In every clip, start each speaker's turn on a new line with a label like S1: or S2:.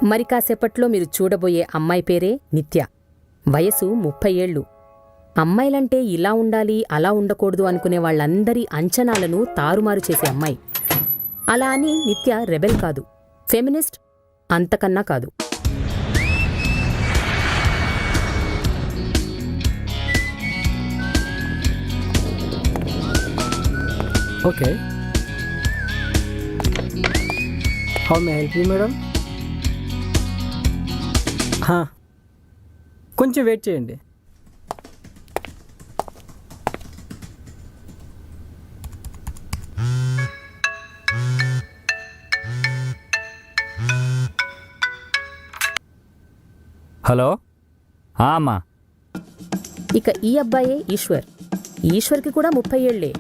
S1: మరి కాసేపట్లో మీరు చూడబోయే అమ్మాయి పేరే నిత్య. వయసు 30 ఏళ్ళు. అమ్మాయిలంటే ఇలా ఉండాలి అలా ఉండకూడదు అనుకునే వాళ్ళందరి అంచనాలను తారుమారు చేసే అమ్మాయి. అలా అని నిత్య రెబెల్ కాదు, ఫెమినిస్ట్ అంతకన్నా కాదు.
S2: Okay, how may help you madam? కొంచెం వెయిట్ చేయండి.
S3: హలో, అమ్మా.
S1: ఇక ఈ అబ్బాయే ఈశ్వర్. ఈశ్వర్కి కూడా 30 ఏళ్లే.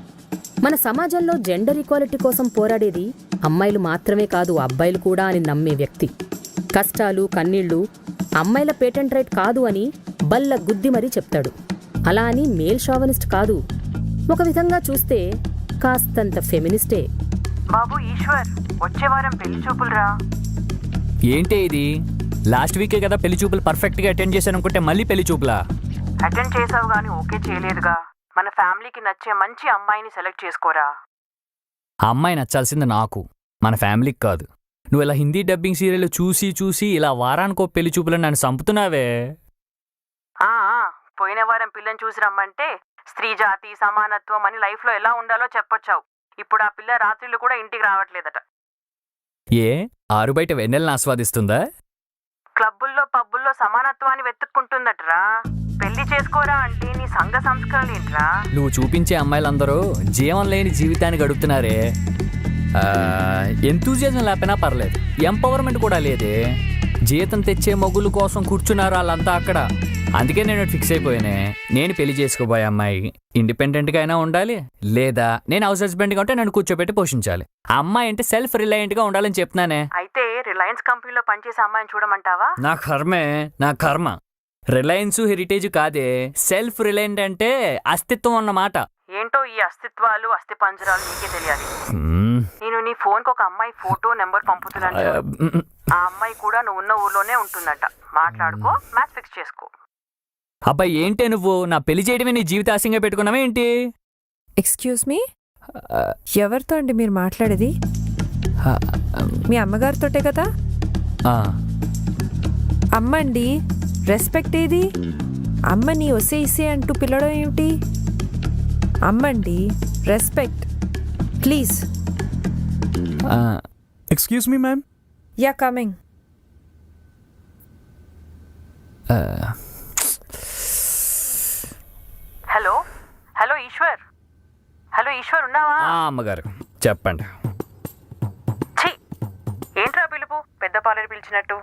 S1: మన సమాజంలో జెండర్ ఈక్వాలిటీ కోసం పోరాడేది అమ్మాయిలు మాత్రమే కాదు, అబ్బాయిలు కూడా అని నమ్మే వ్యక్తి. కష్టాలు కన్నీళ్లు అమ్మాయిల పేటెంట్ రైట్ కాదు అని బల్ల గుద్ది మరీ చెప్తాడు. అలా అని మేల్ షావనిస్ట్ కాదు, ఒక విధంగా చూస్తే కాస్తంత ఫెమినిస్టే.
S4: బాబు ఈశ్వర్, వచ్చే వారం పెళ్లి చూపులురా.
S3: ఏంటి ఇది? లాస్ట్ వీకే కదా పెళ్లి చూపులు పర్ఫెక్ట్గా అటెండ్ చేశాను అనుకుంటే మళ్ళీ పెళ్లి చూపులా?
S4: అటెండ్ చేసావు గానీ ఓకే చేయలేదుగా. మన ఫ్యామిలీకి నచ్చే మంచి అమ్మాయిని సెలెక్ట్ చేసుకోరా.
S3: ఆ అమ్మాయి నచ్చాల్సింది నాకు, మన ఫ్యామిలీకి కాదు. నువ్వు ఇలా హిందీ డబ్బింగ్ సీరియల్ చూసి చూసి ఇలా వారానికో పెళ్లి చూపులను నన్ను చంపుతున్నావే.
S4: పోయిన వారం పిల్లని చూసి రమ్మంటే స్త్రీ జాతి సమానత్వం అని లైఫ్లో ఎలా ఉండాలో చెప్పొచ్చావు. ఇప్పుడు ఆ పిల్ల రాత్రిళ్ళు కూడా ఇంటికి రావట్లేదట.
S3: ఏ ఆరు బయట వెన్నెలను ఆస్వాదిస్తుందా?
S4: క్లబ్బుల్లో పబ్బుల్లో సమానత్వాన్ని వెతుక్కుంటుందట్రా. పెళ్లి చేసుకోరా అంటే నీ సంఘ సంస్కరణలు ఏంట్రా?
S3: నువ్వు చూపించే అమ్మాయిలందరూ జీవం లేని జీవితాన్ని గడుపుతున్నారే. ఎంతూజియాజం లేకపోయినా పర్లేదు, ఎంపవర్మెంట్ కూడా లేదే. జీతం తెచ్చే మొగుల కోసం కూర్చున్నారు వాళ్ళంతా అక్కడ. అందుకే నేను ఫిక్స్ అయిపోయానే, నేను పెళ్లి చేసుకోబోయే అమ్మాయి ఇండిపెండెంట్గా అయినా ఉండాలి, లేదా నేను హౌస్ హస్బెండ్గా ఉంటే నన్ను కూర్చోబెట్టి పోషించాలి. ఆ అమ్మాయి అంటే సెల్ఫ్ రిలయంట్గా ఉండాలని చెప్తున్నానే.
S4: అయితే రిలయన్స్ కంపెనీలో పనిచేసే అమ్మాయిని చూడమంటావా?
S3: నా కర్మే, నా కర్మ. రిలయన్స్ హెరిటేజ్ కాదే, సెల్ఫ్ రిలయంట్ అంటే అస్తిత్వం అన్నమాట.
S4: ఏంటో ఈ అస్తిత్వాలు అస్థి పంజరాలు నీకే తెలియాలి. నేను నీ ఫోన్కి ఒక అమ్మాయి ఫోటో నెంబర్ పంపుతున్నాను. ఆ అమ్మాయి కూడా నువ్వు ఉన్న ఊర్లోనే ఉంటుందట. మాట్లాడుకో, మ్యాచ్ ఫిక్స్ చేసుకో.
S3: అబ్బాయి ఏంటే నువ్వు నా పెళ్లి చేయడమే నీ జీవితాశంగా పెట్టుకున్నావా ఏంటి?
S5: ఎక్స్క్యూజ్ మీ, ఎవరితో అండి మీరు మాట్లాడేది? మీ అమ్మగారితోటే కదా? అమ్మండి, రెస్పెక్ట్ ఏది? అమ్మని ఒసే ఇసే అంటూ పిలవడం ఏమిటి? అమ్మండి, respect please.
S6: Excuse me ma'am.
S5: Yeah coming.
S4: Hello hello Eshwar, hello Eshwar ఉన్నావా?
S3: అమ్మగారు చెప్పండి.
S4: ఛీ, ఏంట్రా పిలుపు పెద్ద పాలెరు పిలిచినట్టు?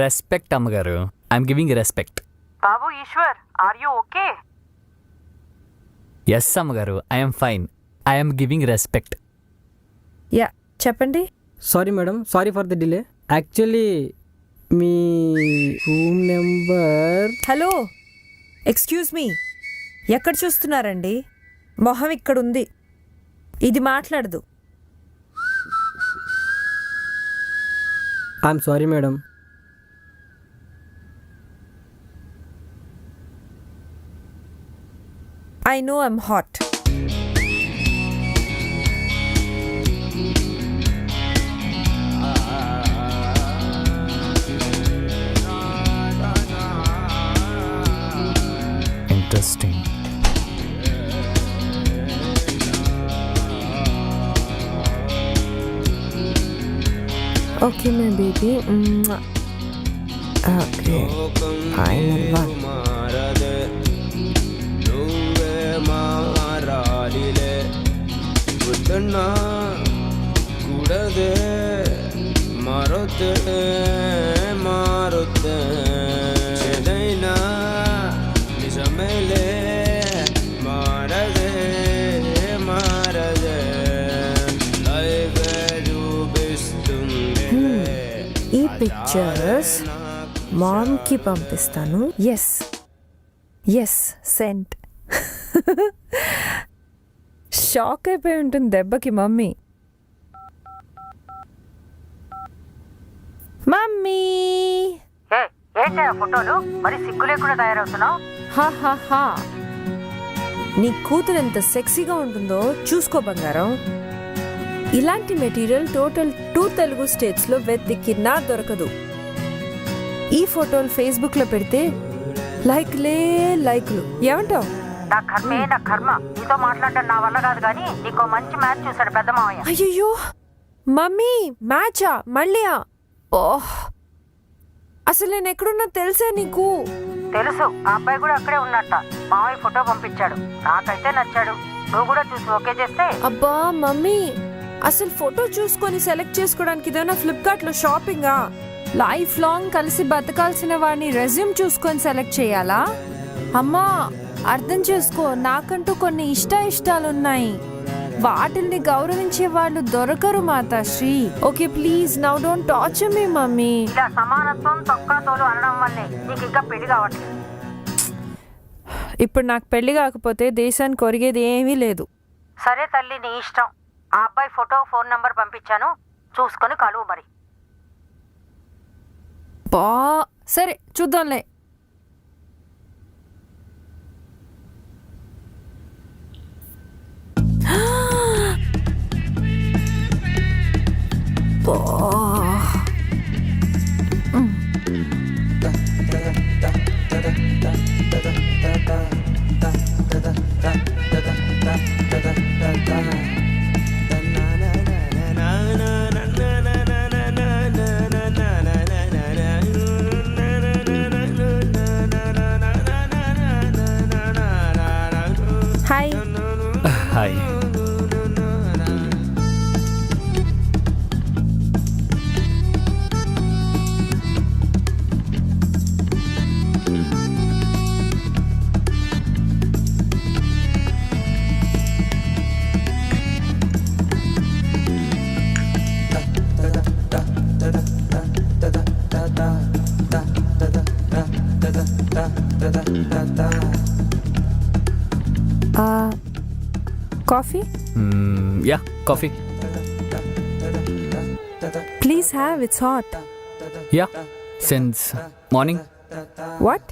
S3: రెస్పెక్ట్ అమ్మగారు, ఐఎమ్ గివింగ్ రెస్పెక్ట్.
S4: బాబు Eshwar, are you okay?
S3: Yes అమ్మగారు, I'm fine, I'm giving respect.
S5: Yeah చెప్పండి.
S2: Sorry madam, sorry for the delay. Actually మీ room number.
S5: Hello, excuse me, ఎక్కడ చూస్తున్నారండి? మొహం ఇక్కడుంది, ఇది మాట్లాడదు.
S2: I'm sorry madam.
S5: I know I'm hot.
S3: Interesting.
S5: Okay, my baby. Okay, final one.
S7: కూడదే మారుతే మారుతే ఏదైనా నిజమేలే మారదే మారదే లైఫ్ చూపిస్తుంది.
S5: ఈ పిక్చర్స్ మామ్కి పంపిస్తాను. Yes yes cent. షాక్ అయిపోయి ఉంటుంది దెబ్బకి మమ్మీ. మమ్మీ
S4: ఏ ఏంటి ఆ ఫోటోలు మరి సిగ్గు లేకుండా తయారవుతున్నావు?
S5: హా నీ కూతురు ఎంత సెక్సీగా ఉంటుందో చూసుకో బంగారం. ఇలాంటి మెటీరియల్ టోటల్ 2 తెలుగు స్టేట్స్ లో వెతికినా దొరకదు. ఈ ఫోటోలు ఫేస్బుక్ లో పెడితే లైక్లు ఏమంటావు?
S4: నా కర్మే నా కర్మ, నీతో మాట్లాడడం నా వల్ల కాదు, కానీ నీకో మంచి మ్యాచ్ చూసాడు పెద్ద మావయ్య.
S5: అయ్యో మమ్మీ, మ్యాచా మళ్ళీయా? ఓహ్, అసలు నేను ఎక్కడున్నా తెలుసా నీకు?
S4: తెలుసు, ఆ అబ్బాయి కూడా అక్కడే ఉన్నట్ట. మావయ్య ఫోటో పంపించాడు, నాకైతే నచ్చాడు. నువ్వు కూడా చూసి ఓకే చేస్తే.
S5: అబ్బా మమ్మీ, అసలు ఫోటో చూసుకొని సెలెక్ట్ చేసుకోవడానికి ఇదేనా ఫ్లిప్కార్ట్ లో షాపింగా? లైఫ్ లాంగ్ కలిసి బతకాల్సిన వాడిని రెజ్యూమ్ చూసుకొని సెలెక్ట్ చేయాలా? అమ్మా అర్థం చేసుకో, నాకంటూ కొన్ని ఇష్టాలున్నాయి. వాటిల్ని గౌరవించే వాళ్ళు దొరకరు Matasri. Okay please now don't torture me mummy.
S4: ఇలా సమానత్వం తొక్కాతోలు అనడం వల్లే నీకు ఇంకా పెళ్లి కావట్లేదు.
S5: ఇప్పుడు నాకు పెళ్లి కాకపోతే దేశానికి ఒరిగేది ఏమీ లేదు.
S4: సరే తల్లి, నీ ఇష్టం. ఆ అబ్బాయి ఫోటో ఫోన్ నంబర్ పంపించాను, చూసుకొని కలువు మరి.
S5: బా సరే చూద్దాంలే. Hi.
S3: Hi.
S5: Coffee
S3: yeah, coffee.
S5: Please have, it's hot.
S3: Yeah, since morning.
S5: What?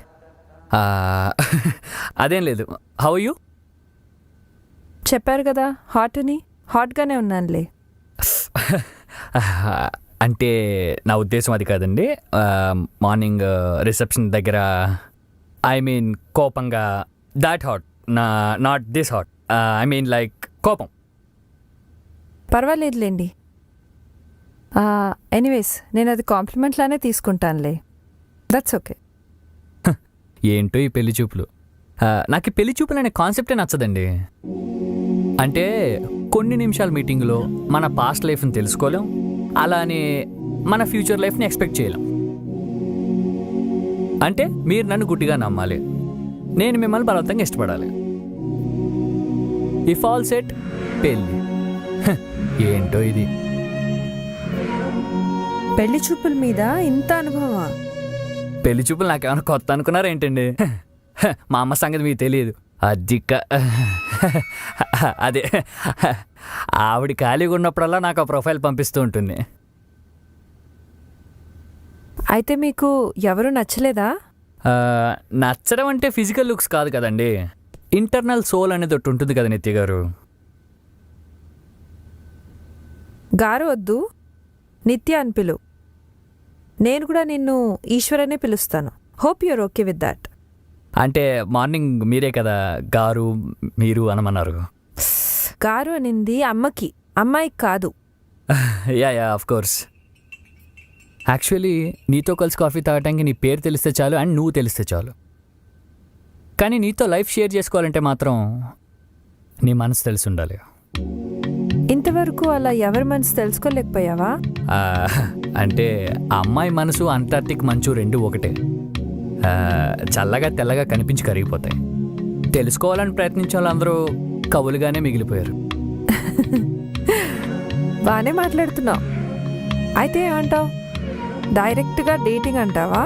S3: అదేం లేదు. How you?
S5: చెప్పారు కదా హాట్ అని. హాట్గానే ఉన్నానులే.
S3: అంటే నా ఉద్దేశం అది కాదండి. మార్నింగ్ రిసెప్షన్ దగ్గర, ఐ మీన్ కోపంగా, that hot, not this hot. I mean like కోపం.
S5: పర్వాలేదులేండి. ఎనీవేస్ నేను అది కాంప్లిమెంట్ లానే తీసుకుంటానులే. That's okay.
S3: ఏంటో ఈ పెళ్లి చూపులు. నాకు ఈ పెళ్లి చూపులు అనే కాన్సెప్టే నచ్చదండి. అంటే కొన్ని నిమిషాల మీటింగ్లో మన పాస్ట్ లైఫ్ని తెలుసుకోలేం, అలానే మన ఫ్యూచర్ లైఫ్ని ఎక్స్పెక్ట్ చేయలేం. అంటే మీరు నన్ను గుడ్డిగా నమ్మాలి, నేను మిమ్మల్ని బలవంతంగా ఇష్టపడాలి. ఇఫ్ ఆల్ సెట్, పెళ్ళి. ఏంటో ఇది.
S5: పెళ్లి చూపుల మీద ఇంత అనుభవమా?
S3: పెళ్లి చూపులు నాకేమైనా కొత్త అనుకున్నారా ఏంటండి? మా అమ్మ సంగతి మీకు తెలియదు. అదే ఆవిడ ఖాళీగా ఉన్నప్పుడల్లా నాకు ఆ ప్రొఫైల్ పంపిస్తూ ఉంటుంది.
S5: అయితే మీకు ఎవరు నచ్చలేదా?
S3: నచ్చడం అంటే ఫిజికల్ లుక్స్ కాదు కదండి, ఇంటర్నల్ సోల్ అనేది ఒకటి ఉంటుంది కదా నిత్య గారు.
S5: గారు వద్దు, నిత్య అని పిలు. నేను కూడా నిన్ను ఈశ్వరనే పిలుస్తాను. Hope your okay with that.
S3: అంటే మార్నింగ్ మీరే కదా గారు మీరు అనమన్నారు.
S5: గారు అనింది అమ్మకి, అమ్మాయికి కాదు.
S3: Yeah of course. యాక్చువల్లీ నీతో కలిసి కాఫీ తాగటానికి నీ పేరు తెలిస్తే చాలు, అండ్ నువ్వు తెలిస్తే చాలు. కానీ నీతో లైఫ్ షేర్ చేసుకోవాలంటే మాత్రం నీ మనసు తెలిసి ఉండాలి.
S5: ఇంతవరకు అలా ఎవరి మనసు తెలుసుకోలేకపోయావా?
S3: అంటే ఆ అమ్మాయి మనసు అంటార్టిక్ మంచు రెండు ఒకటే. చల్లగా తెల్లగా కనిపించి కరిగిపోతాయి. తెలుసుకోవాలని ప్రయత్నించే వాళ్ళందరూ కవులుగానే మిగిలిపోయారు.
S5: బాగానే మాట్లాడుతున్నావు. అయితే ఏమంటావు? డైరెక్ట్గా డేటింగ్ అంటావా?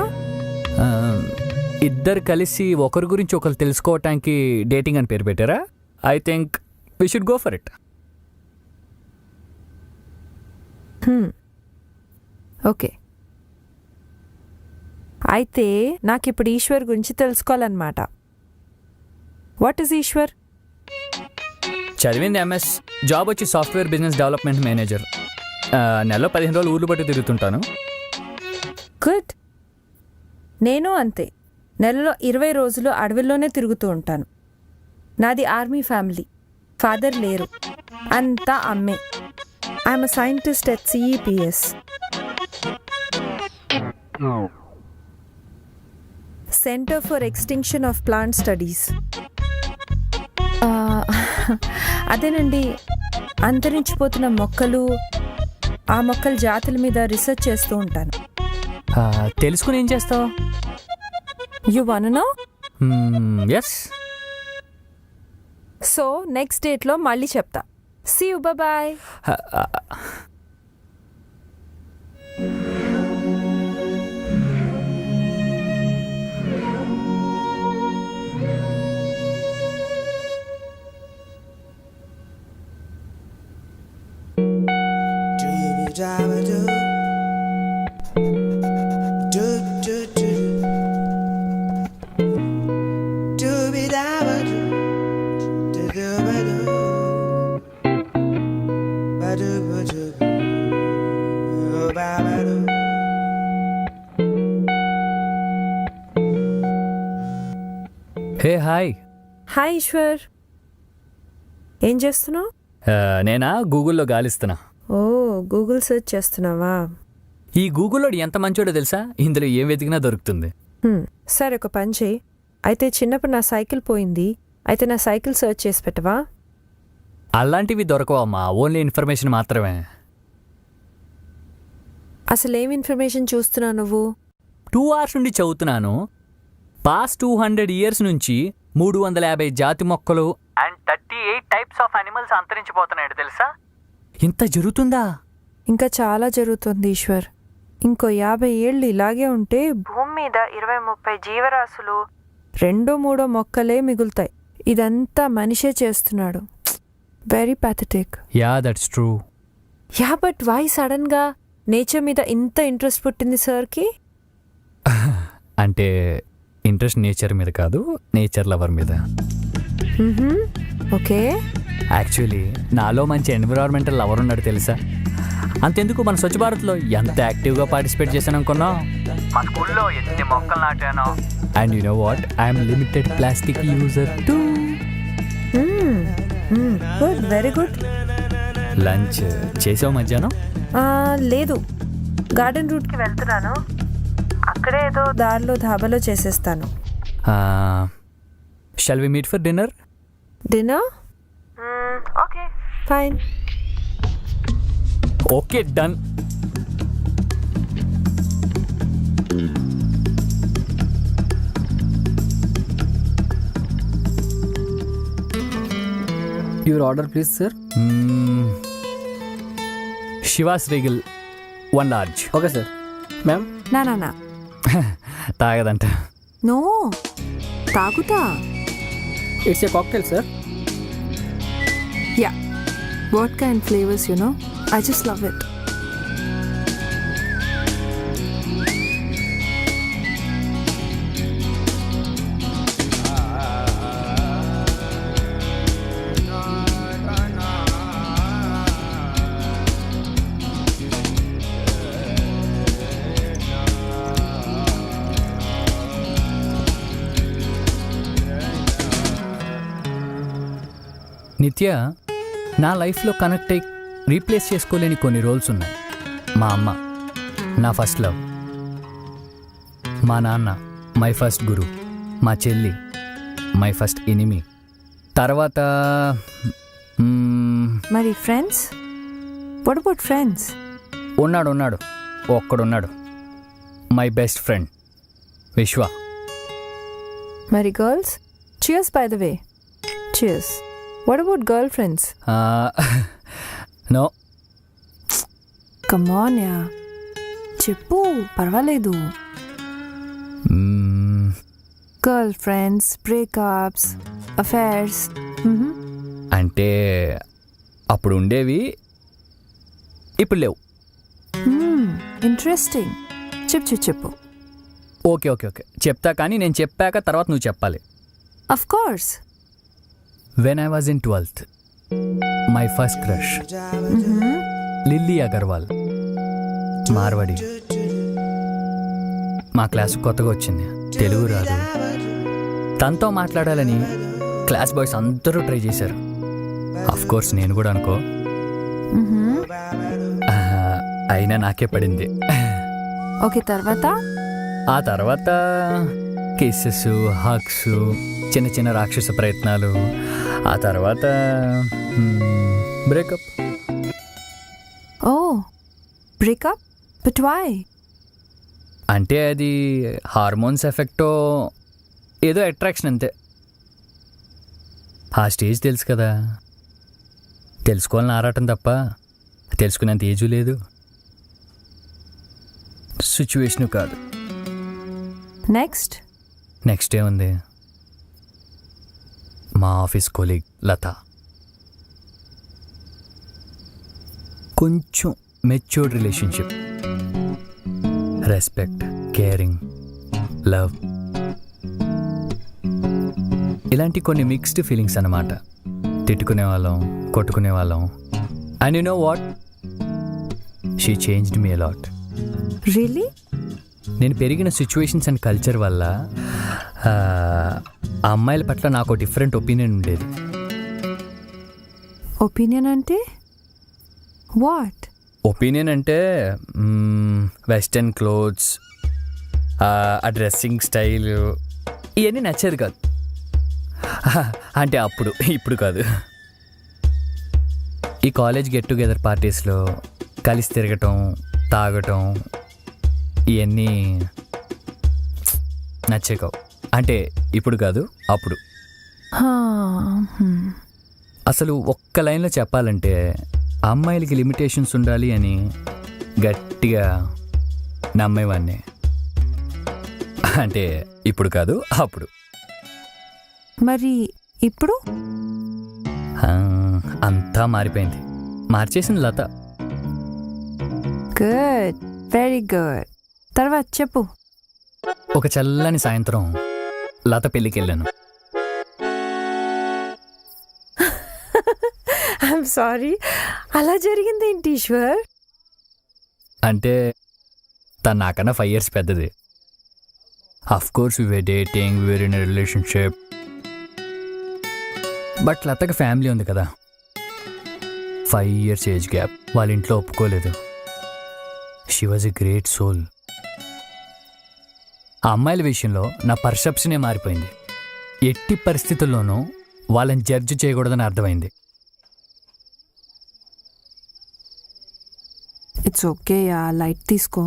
S3: ఇద్దరు కలిసి ఒకరి గురించి ఒకరు తెలుసుకోవటానికి డేటింగ్ అని పేరు పెట్టారా? I think we should go for it.
S5: Okay, అయితే నాకు ఇప్పుడు ఈశ్వర్ గురించి తెలుసుకోవాలన్నమాట. What is Eshwar?
S3: చదివింది ఎంఎస్, జాబ్ వచ్చి సాఫ్ట్వేర్ బిజినెస్ డెవలప్మెంట్ మేనేజర్. నెలలో 15 రోజులు ఊర్లు బట్టి తిరుగుతుంటాను.
S5: గుడ్. నేను అంతే, నెలలో 20 రోజులు అడవిలోనే తిరుగుతూ ఉంటాను. నాది ఆర్మీ ఫ్యామిలీ, ఫాదర్ లేరు, అంతా అమ్మే. I'm a scientist at CEPS, centre for extinction of plant studies. అదేనండి, అంతరించిపోతున్న మొక్కలు, ఆ మొక్కల జాతుల మీద రీసెర్చ్ చేస్తూ ఉంటాను.
S3: తెలుసుకుని ఏం చేస్తావు?
S5: You want no?
S3: Yes.
S5: So next డేట్లో మళ్ళీ చెప్తా. See you, bye.
S3: Hey hi.
S5: Hi Eshwar, ఏం చేస్తున్నావు?
S3: నేనా గూగుల్లో గాలిస్తున్నా.
S5: ఓ, గూగుల్ సెర్చ్ చేస్తున్నావా?
S3: ఈ గూగుల్లో ఎంత మంచోడో తెలుసా, ఇందులో ఏం వెతికినా దొరుకుతుంది.
S5: సరే, ఒక పని చేయి. అయితే చిన్నప్పుడు నా సైకిల్ పోయింది, అయితే నా సైకిల్ సెర్చ్ చేసి పెట్టవా?
S3: అలాంటివి దొరకవమ్మా, ఓన్లీ ఇన్ఫర్మేషన్ మాత్రమే.
S5: అసలు ఏం ఇన్ఫర్మేషన్ చూస్తున్నావు నువ్వు?
S3: 2 hours నుండి చదువుతున్నాను. పాస్ట్ 200 years నుంచి 350 జాతి మొక్కలు అండ్ 38 టైప్స్ ఆఫ్ అనిమల్స్ అంతరించిపోతున్నాయి తెలుసా. ఇంత జరుగుతుందా?
S5: ఇంకా చాలా జరుగుతుంది ఈశ్వర్. ఇంకో 50 ఏళ్ళు ఇలాగే ఉంటే భూమి మీద 20-30 జీవరాశులు, 2-3 మొక్కలే మిగులుతాయి. ఇదంతా మనిషే చేస్తున్నాడు. Very pathetic.
S3: Yeah, that's true.
S5: Yeah, but why sudden గా నేచర్ మీద ఇంత ఇంట్రెస్ట్ పుట్టింది సార్కి?
S3: అంటే ఇంట్రెస్ట్ నేచర్ మీద కాదు, నేచర్ లవర్ మీద.
S5: ఓకే.
S3: యాక్చువల్లీ నాలో మంచి ఎన్విరాన్మెంటల్ లవర్ ఉన్నాడు తెలుసా. అంతెందుకు, మన స్వచ్ఛ భారత్లో ఎంత యాక్టివ్గా పార్టిసిపేట్ చేశాను అనుకున్నా. మా స్కూల్లో ఎన్ని మొక్కలు నాటానో. And you know what, I'm limited plastic user too.
S5: Good, very good.
S3: Lunch చేసావు మధ్యాహ్నం?
S5: లేదు, గార్డెన్ రూట్కి వెళ్తున్నాను. అక్కడే ఏదో దారిలో ధాబాలో చేసేస్తాను.
S3: Shall we meet for dinner?
S5: Dinner? Okay, fine.
S3: Okay, done.
S2: Your order please sir.
S3: Chivas Regal 1 large.
S2: Okay sir. Ma'am?
S5: నా
S3: తాగదంట.
S5: నో, తాగుతా.
S2: It's a cocktail sir.
S5: Yeah, vodka and flavours, you know, I just love it.
S3: Nithya, నా లైఫ్లో connect అయ్యి replace చేసుకోలేని కొన్ని roles ఉన్నాయి. మా అమ్మ నా ఫస్ట్ లవ్, మా నాన్న మై ఫస్ట్ గురు, మా చెల్లి మై ఫస్ట్ ఎనిమీ. తర్వాత
S5: మరి ఫ్రెండ్స్? What about friends?
S3: ఉన్నాడు ఒక్కడున్నాడు, మై బెస్ట్ ఫ్రెండ్ విశ్వ.
S5: మరి girls? Cheers by the way. Cheers. What about girlfriends?
S3: No.
S5: Come on yeah, చెప్పు, పర్వాలేదు. Girlfriends, breakups, affairs.
S3: అంటే అప్పుడు ఉండేవి, ఇప్పుడు లేవు.
S5: ఇంట్రెస్టింగ్. చెప్పు.
S3: ఓకే ఓకే ఓకే చెప్తా, కానీ నేను చెప్పాక తర్వాత నువ్వు చెప్పాలి.
S5: Of course.
S3: When I was in 12th, my first crush Lily Agarwal, Marwari. మా క్లాస్ కొత్తగా వచ్చింది, తెలుగు రాదు. తనతో మాట్లాడాలని క్లాస్ బాయ్స్ అందరూ ట్రై చేశారు. అఫ్ కోర్స్ నేను కూడా అనుకో. అయినా నాకే పడింది.
S5: ఓకే, తర్వాత?
S3: ఆ తర్వాత కిస్సెస్, హగ్స్, చిన్న చిన్న రాక్షస ప్రయత్నాలు. ఆ తర్వాత breakup.
S5: Oh, breakup? But why?
S3: అంటే అది హార్మోన్స్ ఎఫెక్టో ఏదో అట్రాక్షన్ అంతే. ఆ స్టేజ్ తెలుసు కదా, తెలుసుకోవాలని ఆరాటం తప్ప తెలుసుకునేంత ఏజు లేదు, సిచ్యువేషను కాదు. నెక్స్ట్ ఏముంది, మా ఆఫీస్ కొలీగ్ లత. కొంచెం matured relationship, respect, caring, love, ఇలాంటి కొన్ని మిక్స్డ్ ఫీలింగ్స్ అన్నమాట. తిట్టుకునే వాళ్ళం, కొట్టుకునే వాళ్ళం. And you know what, she changed me a lot.
S5: Really?
S3: నేను పెరిగిన సిచ్యువేషన్స్ అండ్ కల్చర్ వల్ల ఆ అమ్మాయిల పట్ల నాకు డిఫరెంట్ ఒపీనియన్ ఉండేది.
S5: ఒపీనియన్ అంటే వాట్?
S3: ఒపీనియన్ అంటే వెస్టర్న్ క్లోత్స్, ఆ డ్రెస్సింగ్ స్టైల్, ఇవన్నీ నచ్చేది కాదు. అంటే అప్పుడు, ఇప్పుడు కాదు. ఈ కాలేజ్ గెట్ టుగెదర్ పార్టీస్లో కలిసి తిరగటం, తాగటం, ఇవన్నీ నచ్చేకావు. అంటే ఇప్పుడు కాదు, అప్పుడు. అసలు ఒక్క లైన్లో చెప్పాలంటే అమ్మాయిలకి లిమిటేషన్స్ ఉండాలి అని గట్టిగా నమ్మేవాడిని. అంటే ఇప్పుడు కాదు, అప్పుడు.
S5: మరి ఇప్పుడు?
S3: అంతా మారిపోయింది. మార్చేసింది లత.
S5: Good, very good. తర్వాత చెప్పు.
S3: ఒక చల్లని సాయంత్రం లత పెళ్ళికి వెళ్ళాను.
S5: ఐఎమ్ సారీ, అలా జరిగింది ఏంటి ఈశ్వర్?
S3: అంటే తను నాకన్నా 5 years పెద్దది. Of course we were dating, we were in relationship. But లతకి ఫ్యామిలీ ఉంది కదా, 5 years ఏజ్ గ్యాప్. వాళ్ళ ఇంట్లో ఒప్పుకోలేదు. She was a great soul. ఆ అమ్మాయిల విషయంలో నా పర్సెప్షనే మారిపోయింది. ఎట్టి పరిస్థితుల్లోనూ వాళ్ళని జడ్జ్ చేయకూడదని అర్థమైంది.
S5: ఇట్స్ ఓకే యా, లైట్ తీసుకో.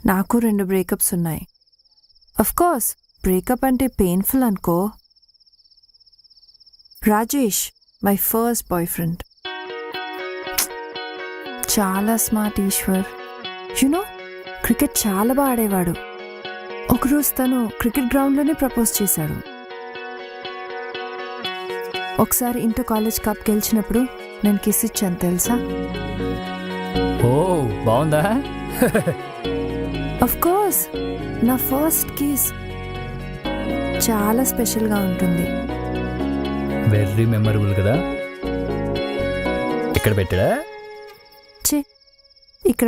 S5: నాకు 2 బ్రేకప్స్ ఉన్నాయి. అఫ్ కోర్స్ బ్రేకప్ అంటే పెయిన్ఫుల్ అనుకో. Rajesh, my first boy friend, చాలా స్మార్ట్ ఈశ్వర్. యునో, క్రికెట్ చాలా బాగా ఆడేవాడు. ఒకరోజు తను క్రికెట్ గ్రౌండ్లోనే ప్రపోజ్ చేశాడు. ఒకసారి ఇంటర్ కాలేజ్ కప్ గెలిచినప్పుడు నేను కిస్ ఇచ్చాను తెలుసా?
S3: ఓ బాగుందా?
S5: అఫ్ కోర్స్, నా ఫస్ట్ కిస్ చాలా స్పెషల్గా ఉంటుంది.
S3: వెరీ మెమరబుల్ కదా. ఇక్కడ పెట్టాడా?
S5: ఛే, ఇక్కడ